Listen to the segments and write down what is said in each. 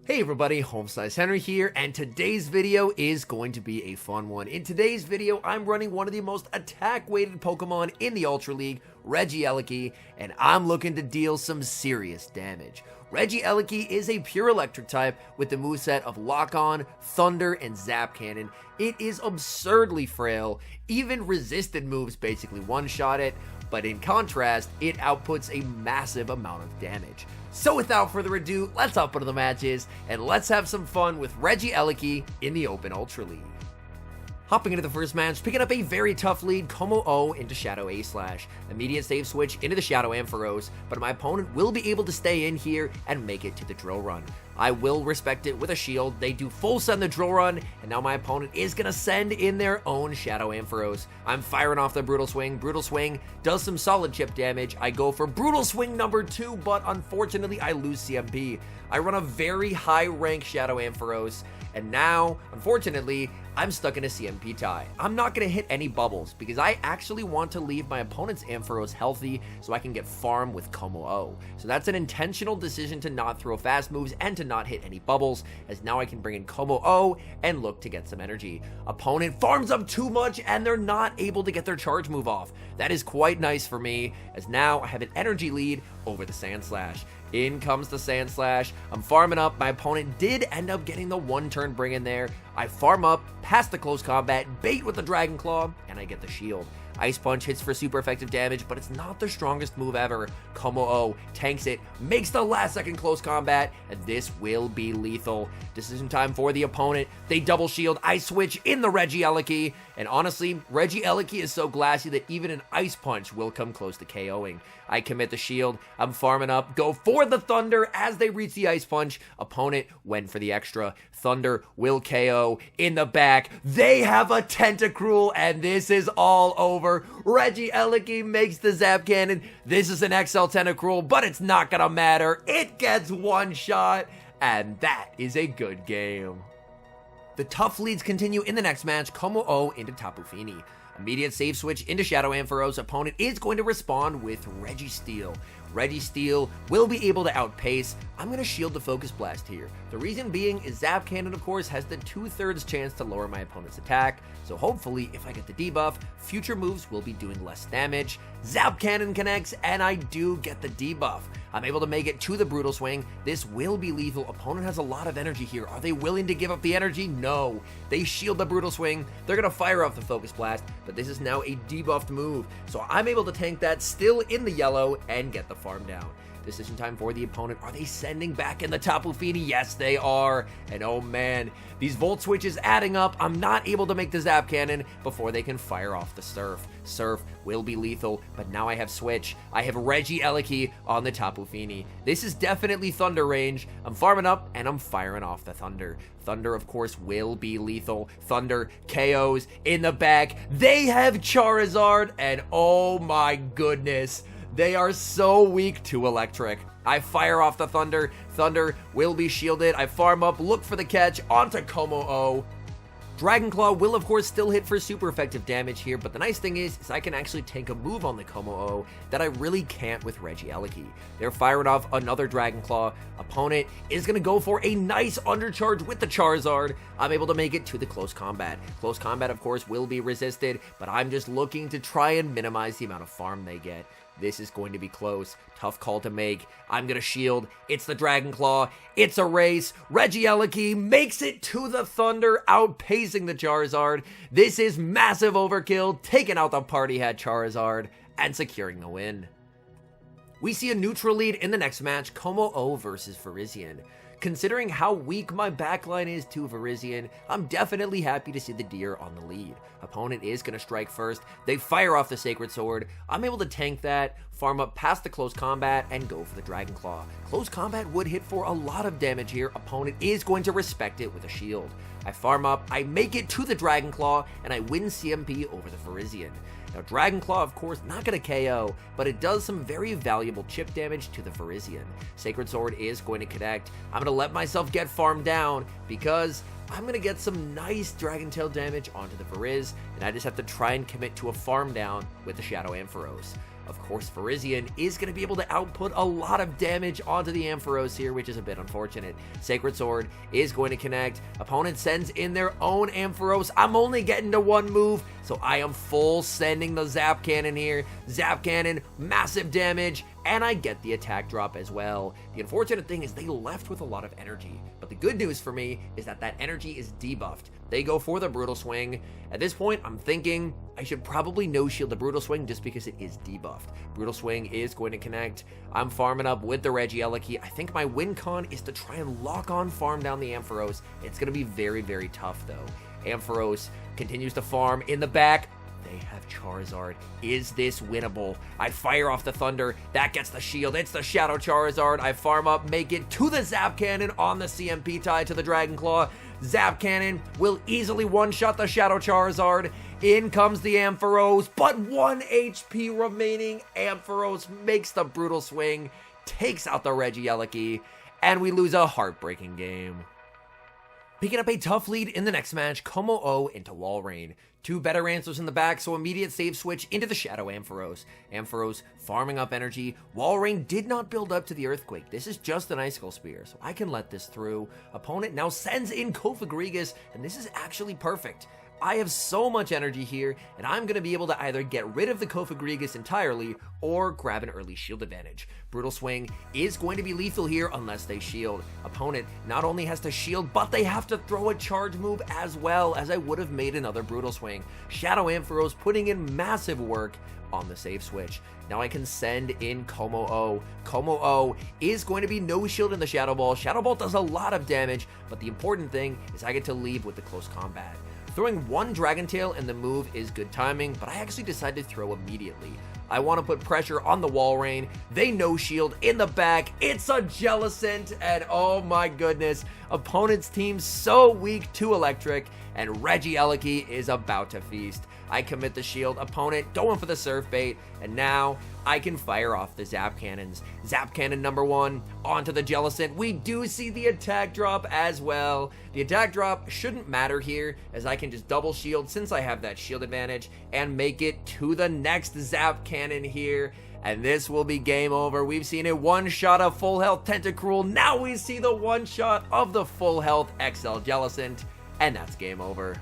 Hey everybody, HomeSliceHenry here, and today's video is going to be a fun one. In today's video, I'm running one of the most attack-weighted Pokemon in the Ultra League, REGIELEKI, and I'm looking to deal some serious damage. REGIELEKI is a pure electric type with the moveset of Lock On, Thunder, and Zap Cannon. It is absurdly frail, even resisted moves basically one-shot it, but in contrast, it outputs a massive amount of damage. So without further ado, let's hop into the matches, and let's have some fun with REGIELEKI in the Open Ultra League. Hopping into the first match, picking up a very tough lead, Como-O into Shadow A-Slash. Immediate save switch into the Shadow Ampharos, but my opponent will be able to stay in here and make it to the Drill Run. I will respect it with a shield. They do full send the Drill Run, and now my opponent is going to send in their own Shadow Ampharos. I'm firing off the Brutal Swing. Brutal Swing does some solid chip damage. I go for Brutal Swing number 2, but unfortunately I lose CMP. I run a very high rank Shadow Ampharos, and now, unfortunately, I'm stuck in a CMP tie. I'm not going to hit any bubbles because I actually want to leave my opponent's Ampharos healthy so I can get farm with Como-O. So that's an intentional decision to not throw fast moves and to not hit any bubbles, as now I can bring in Como-O and look to get some energy. Opponent farms up too much and they're not able to get their charge move off. That is quite nice for me, as now I have an energy lead over the Sandslash. In comes the Sandslash. I'm farming up. My opponent did end up getting the one-turn bring in there. I farm up, past the close combat, bait with the Dragon Claw, and I get the shield. Ice Punch hits for super effective damage, but it's not the strongest move ever. Como-O tanks it, makes the last second close combat, and this will be lethal. Decision time for the opponent. They double shield. I switch in the REGIELEKI, and honestly, REGIELEKI is so glassy that even an Ice Punch will come close to KOing. I commit the shield. I'm farming up. Go for the Thunder as they reach the Ice Punch. Opponent went for the extra. Thunder will KO in the back. They have a Tentacruel, and this is all over. REGIELEKI makes the Zap Cannon. This is an XL Tentacruel, but it's not gonna matter. It gets one shot, and that is a good game. The tough leads continue in the next match. Como-O into Tapu Fini. Immediate save switch into Shadow Ampharos. Opponent is going to respond with Registeel. Registeel will be able to outpace. I'm going to shield the Focus Blast here. The reason being is Zap Cannon, of course, has the 2/3 chance to lower my opponent's attack. So hopefully, if I get the debuff, future moves will be doing less damage. Zap Cannon connects, and I do get the debuff. I'm able to make it to the Brutal Swing. This will be lethal. Opponent has a lot of energy here. Are they willing to give up the energy? No. They shield the Brutal Swing. They're going to fire off the Focus Blast, but this is now a debuffed move. So I'm able to tank that, still in the yellow, and get the farm down. Decision time for the opponent. Are they sending back in the Tapu Fini? Yes, they are. And oh man, these Volt Switches adding up. I'm not able to make the Zap Cannon before they can fire off the Surf. Surf will be lethal, but now I have Switch. I have REGIELEKI on the Tapu Fini. This is definitely Thunder range. I'm farming up, and I'm firing off the Thunder. Thunder, of course, will be lethal. Thunder KOs in the back. They have Charizard, and oh my goodness, they are so weak to electric. I fire off the Thunder. Thunder will be shielded. I farm up, look for the catch, onto Como-O. Dragon Claw will, of course, still hit for super effective damage here, but the nice thing is I can actually tank a move on the Como-O that I really can't with REGIELEKI. They're firing off another Dragon Claw. Opponent is going to go for a nice undercharge with the Charizard. I'm able to make it to the close combat. Close combat, of course, will be resisted, but I'm just looking to try and minimize the amount of farm they get. This is going to be close. Tough call to make. I'm going to shield. It's the Dragon Claw. It's a race. REGIELEKI makes it to the Thunder, outpacing the Charizard. This is massive overkill, taking out the Party Hat Charizard and securing the win. We see a neutral lead in the next match, Como-O versus Virizion. Considering how weak my backline is to Virizion, I'm definitely happy to see the deer on the lead. Opponent is going to strike first. They fire off the Sacred Sword. I'm able to tank that, farm up past the close combat, and go for the Dragon Claw. Close combat would hit for a lot of damage here. Opponent is going to respect it with a shield. I farm up, I make it to the Dragon Claw, and I win CMP over the Virizion. Now, Dragon Claw, of course, not going to KO, but it does some very valuable chip damage to the Virizion. Sacred Sword is going to connect. I'm going to let myself get farmed down because I'm going to get some nice Dragon Tail damage onto the Viriz, and I just have to try and commit to a farm down with the Shadow Ampharos. Of course, Virizion is going to be able to output a lot of damage onto the Ampharos here, which is a bit unfortunate. Sacred Sword is going to connect. Opponent sends in their own Ampharos. I'm only getting to one move, so I am full sending the Zap Cannon here. Zap Cannon, massive damage, and I get the attack drop as well. The unfortunate thing is they left with a lot of energy, but the good news for me is that that energy is debuffed. They go for the Brutal Swing. At this point, I'm thinking I should probably no-shield the Brutal Swing just because it is debuffed. Brutal Swing is going to connect. I'm farming up with the Regieleki. I think my win con is to try and lock on farm down the Ampharos. It's going to be very, very tough though. Ampharos continues to farm in the back. They have Charizard. Is this winnable? I fire off the Thunder. That gets the shield. It's the Shadow Charizard. I farm up, make it to the Zap Cannon on the CMP tie to the Dragon Claw. Zap Cannon will easily one-shot the Shadow Charizard. In comes the Ampharos, but 1 HP remaining. Ampharos makes the Brutal Swing, takes out the Regieleki, and we lose a heartbreaking game. Picking up a tough lead in the next match, Como-O into Walrein. 2 better answers in the back, so immediate save switch into the Shadow Ampharos. Ampharos farming up energy. Walrein did not build up to the Earthquake. This is just an Icicle Spear, so I can let this through. Opponent now sends in Kofagrigus, and this is actually perfect. I have so much energy here, and I'm going to be able to either get rid of the Kofagrigus entirely or grab an early shield advantage. Brutal Swing is going to be lethal here unless they shield. Opponent not only has to shield, but they have to throw a charge move as well, as I would have made another Brutal Swing. Shadow Ampharos putting in massive work on the save switch. Now I can send in Como-O. Como-O is going to be no shield in the Shadow Ball. Shadow Ball does a lot of damage, but the important thing is I get to leave with the close combat. Throwing 1 Dragon Tail in the move is good timing, but I actually decided to throw immediately. I want to put pressure on the Walrein. They no shield in the back. It's a Jellicent, and oh my goodness, opponent's team so weak to electric, and Regieleki is about to feast. I commit the shield, opponent going for the Surf Bait, and now I can fire off the Zap Cannons. Zap Cannon number 1 onto the Jellicent. We do see the attack drop as well. The attack drop shouldn't matter here, as I can just double shield since I have that shield advantage and make it to the next Zap Cannon here. And this will be game over. We've seen it one-shot of full health Tentacruel. Now we see the one-shot of the full health XL Jellicent, and that's game over.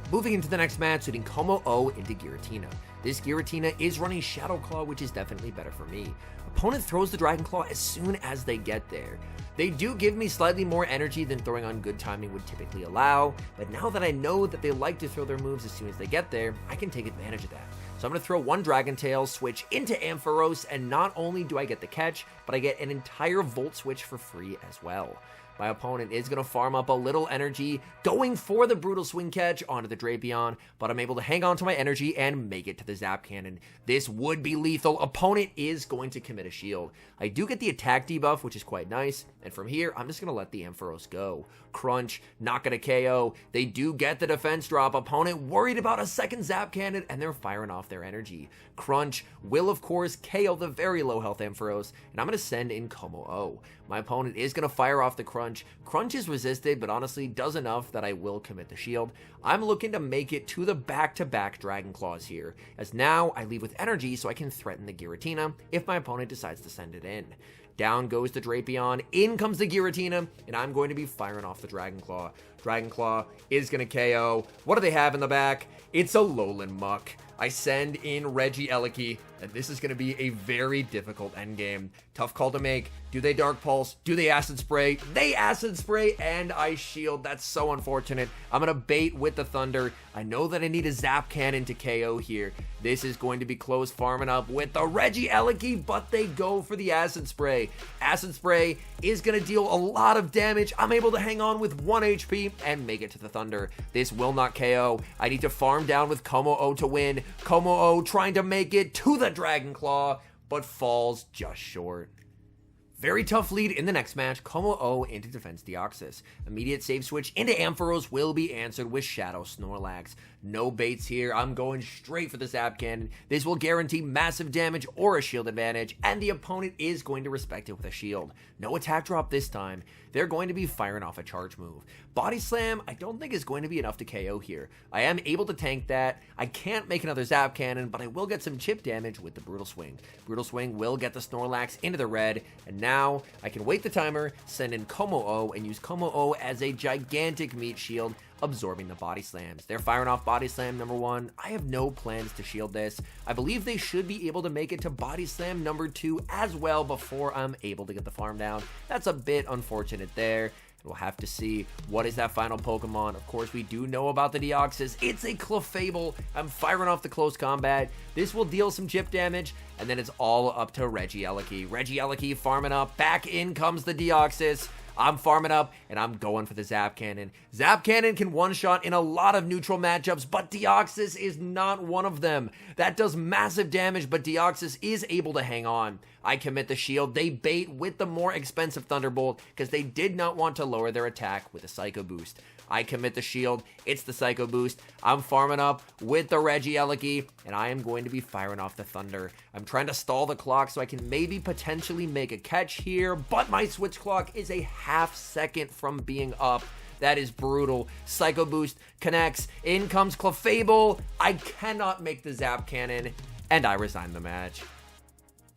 Moving into the next match, hitting Como-O into Giratina. This Giratina is running Shadow Claw, which is definitely better for me. Opponent throws the Dragon Claw as soon as they get there. They do give me slightly more energy than throwing on good timing would typically allow, but now that I know that they like to throw their moves as soon as they get there, I can take advantage of that. So I'm going to throw 1 Dragon Tail, switch into Ampharos, and not only do I get the catch, but I get an entire Volt Switch for free as well. My opponent is going to farm up a little energy, going for the Brutal Swing catch onto the Drapion, but I'm able to hang on to my energy and make it to the Zap Cannon. This would be lethal. Opponent is going to commit a shield. I do get the attack debuff, which is quite nice, and from here, I'm just going to let the Ampharos go. Crunch, not going to KO. They do get the defense drop. Opponent worried about a second Zap Cannon, and they're firing off their energy. Crunch will, of course, KO the very low health Ampharos, and I'm going to send in Como-O. My opponent is going to fire off the Crunch. Crunch is resisted, but honestly does enough that I will commit the shield. I'm looking to make it to the back-to-back Dragon Claws here, as now I leave with energy so I can threaten the Giratina if my opponent decides to send it in. Down goes the Drapion, in comes the Giratina, and I'm going to be firing off the Dragon Claw. Dragon Claw is going to KO. What do they have in the back? It's a Alolan Muck. I send in Regieleki, and this is going to be a very difficult endgame. Tough call to make. Do they Dark Pulse? Do they Acid Spray? They Acid Spray, and I shield. That's so unfortunate. I'm going to bait with the Thunder. I know that I need a Zap Cannon to KO here. This is going to be close farming up with the Regieleki, but they go for the Acid Spray. Acid Spray is going to deal a lot of damage. I'm able to hang on with 1 HP and make it to the Thunder. This will not KO. I need to farm down with Como-O to win. Como-O trying to make it to the Dragon Claw, but falls just short. Very tough lead in the next match. Como-O into Defense Deoxys. Immediate save switch into Ampharos will be answered with Shadow Snorlax. No baits here. I'm going straight for the Zap Cannon. This will guarantee massive damage or a shield advantage, and the opponent is going to respect it with a shield. No attack drop this time. They're going to be firing off a charge move. Body Slam, I don't think is going to be enough to KO here. I am able to tank that. I can't make another Zap Cannon, but I will get some chip damage with the Brutal Swing. Brutal Swing will get the Snorlax into the red, and now I can wait the timer, send in Como-O, and use Como-O as a gigantic meat shield, absorbing the body slams. They're firing off body slam number 1. I have no plans to shield this. I believe they should be able to make it to body slam number 2 as well before I'm able to get the farm down. That's a bit unfortunate there. We'll have to see what is that final Pokemon. Of course, we do know about the Deoxys. It's a Clefable. I'm firing off the close combat. This will deal some chip damage, and then it's all up to Regieleki. Regieleki farming up. Back in comes the Deoxys. I'm farming up, and I'm going for the Zap Cannon. Zap Cannon can one-shot in a lot of neutral matchups, but Deoxys is not one of them. That does massive damage, but Deoxys is able to hang on. I commit the shield. They bait with the more expensive Thunderbolt because they did not want to lower their attack with a Psycho Boost. I commit the shield. It's the Psycho Boost. I'm farming up with the Regieleki, and I am going to be firing off the Thunder. I'm trying to stall the clock so I can maybe potentially make a catch here, but my switch clock is a half second from being up. That is brutal. Psycho Boost connects. In comes Clefable. I cannot make the Zap Cannon, and I resign the match.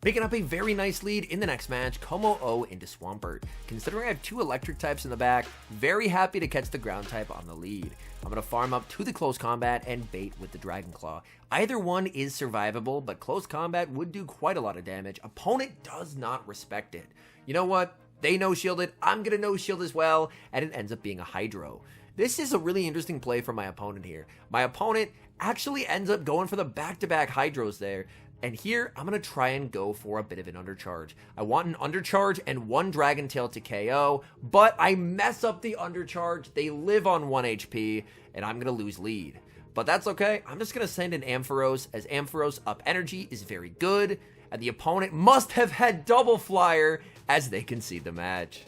Picking up a very nice lead in the next match, Como-O into Swampert. Considering I have 2 electric types in the back, very happy to catch the ground type on the lead. I'm going to farm up to the close combat and bait with the Dragon Claw. Either one is survivable, but close combat would do quite a lot of damage. Opponent does not respect it. You know what? They no-shielded, I'm going to no-shield as well, and it ends up being a Hydro. This is a really interesting play for my opponent here. My opponent actually ends up going for the back-to-back Hydros there. And here, I'm going to try and go for a bit of an undercharge. I want an undercharge and 1 Dragon Tail to KO, but I mess up the undercharge. They live on 1 HP, and I'm going to lose lead. But that's okay. I'm just going to send in Ampharos, as Ampharos up energy is very good, and the opponent must have had Double Flyer as they concede the match.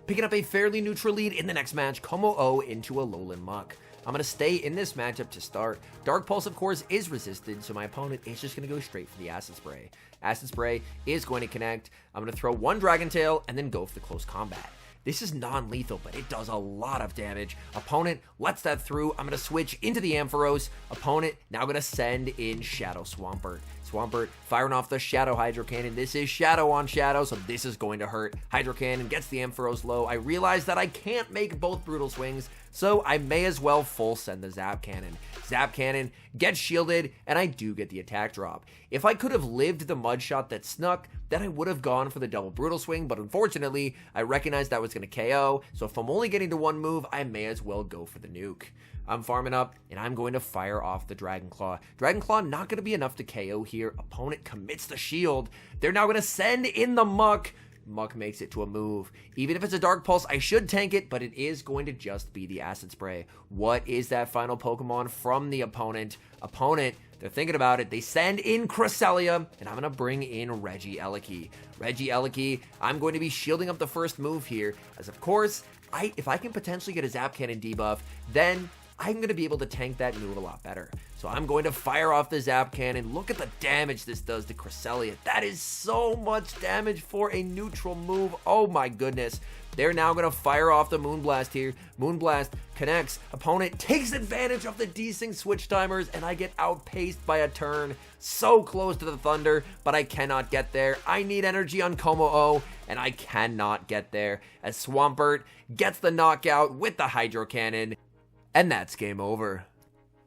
Picking up a fairly neutral lead in the next match, Como-O into Alolan Muck. I'm going to stay in this matchup to start. Dark Pulse, of course, is resisted, so my opponent is just going to go straight for the Acid Spray. Acid Spray is going to connect. I'm going to throw 1 Dragon Tail and then go for the close combat. This is non-lethal, but it does a lot of damage. Opponent lets that through. I'm going to switch into the Ampharos. Opponent now going to send in Shadow Swampert. Swampert firing off the Shadow Hydro Cannon. This is Shadow on Shadow, so this is going to hurt. Hydro Cannon gets the Ampharos low. I realize that I can't make both Brutal Swings, so I may as well full send the Zap Cannon. Zap Cannon gets shielded, and I do get the attack drop. If I could have lived the Mud Shot that snuck, then I would have gone for the double Brutal Swing, but unfortunately, I recognized that was going to KO, so if I'm only getting to 1 move, I may as well go for the nuke. I'm farming up, and I'm going to fire off the Dragon Claw. Dragon Claw not going to be enough to KO here. Opponent commits the shield. They're now going to send in the Muck. Muck makes it to a move. Even if it's a Dark Pulse, I should tank it, but it is going to just be the Acid Spray. What is that final Pokemon from the opponent? Opponent, they're thinking about it. They send in Cresselia, and I'm going to bring in Regieleki. Regieleki, I'm going to be shielding up the first move here, as of course, if I can potentially get a Zap Cannon debuff, then I'm going to be able to tank that move a lot better. So I'm going to fire off the Zap Cannon. Look at the damage this does to Cresselia. That is so much damage for a neutral move. Oh my goodness. They're now going to fire off the Moonblast here. Moonblast connects. Opponent takes advantage of the desync switch timers, and I get outpaced by a turn. So close to the Thunder, but I cannot get there. I need energy on Como-O, and I cannot get there. As Swampert gets the knockout with the Hydro Cannon. And that's game over.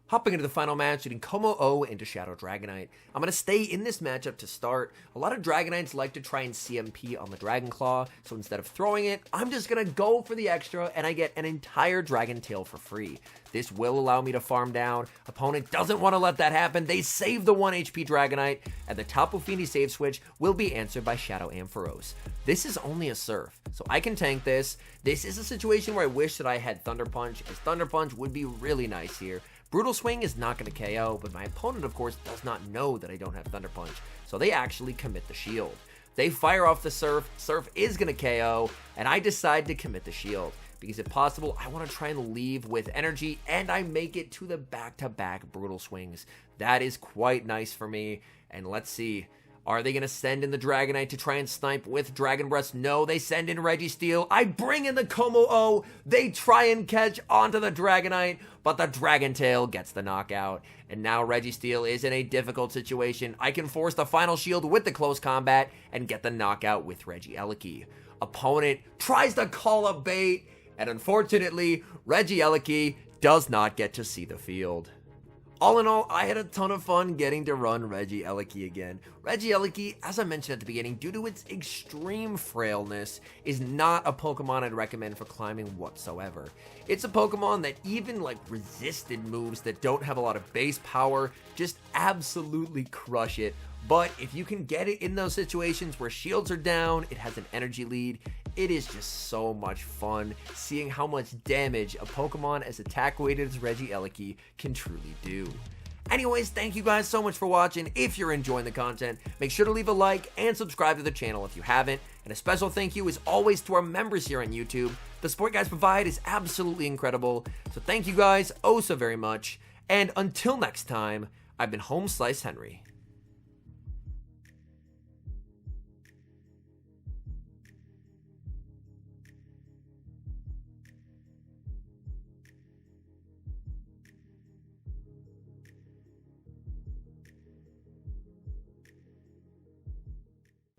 Hopping into the final match, shooting Como-O into Shadow Dragonite. I'm going to stay in this matchup to start. A lot of Dragonites like to try and CMP on the Dragon Claw, so instead of throwing it, I'm just going to go for the extra, and I get an entire Dragon Tail for free. This will allow me to farm down. Opponent doesn't want to let that happen. They save the 1 HP Dragonite, and the Tapu Fini save switch will be answered by Shadow Ampharos. This is only a Surf, so I can tank this. This is a situation where I wish that I had Thunder Punch, as Thunder Punch would be really nice here. Brutal Swing is not going to KO, but my opponent, of course, does not know that I don't have Thunder Punch, so they actually commit the shield. They fire off the Surf. Surf is going to KO, and I decide to commit the shield. Because if possible, I want to try and leave with energy, and I make it to the back-to-back brutal swings. That is quite nice for me, and let's see. Are they going to send in the Dragonite to try and snipe with Dragon Breath? No, they send in Registeel. I bring in the Como-O. They try and catch onto the Dragonite, but the Dragon Tail gets the knockout. And now Registeel is in a difficult situation. I can force the final shield with the close combat and get the knockout with Regieleki. Opponent tries to call a bait, and unfortunately, Regieleki does not get to see the field. All in all, I had a ton of fun getting to run Regieleki again. Regieleki, as I mentioned at the beginning, due to its extreme frailness, is not a Pokemon I'd recommend for climbing whatsoever. It's a Pokemon that even like resisted moves that don't have a lot of base power just absolutely crush it. But if you can get it in those situations where shields are down, it has an energy lead, it is just so much fun seeing how much damage a Pokemon as attack-weighted as Regieleki can truly do. Anyways, thank you guys so much for watching. If you're enjoying the content, make sure to leave a like and subscribe to the channel if you haven't. And a special thank you as always to our members here on YouTube. The support you guys provide is absolutely incredible. So thank you guys oh so very much. And until next time, I've been HomeSliceHenry.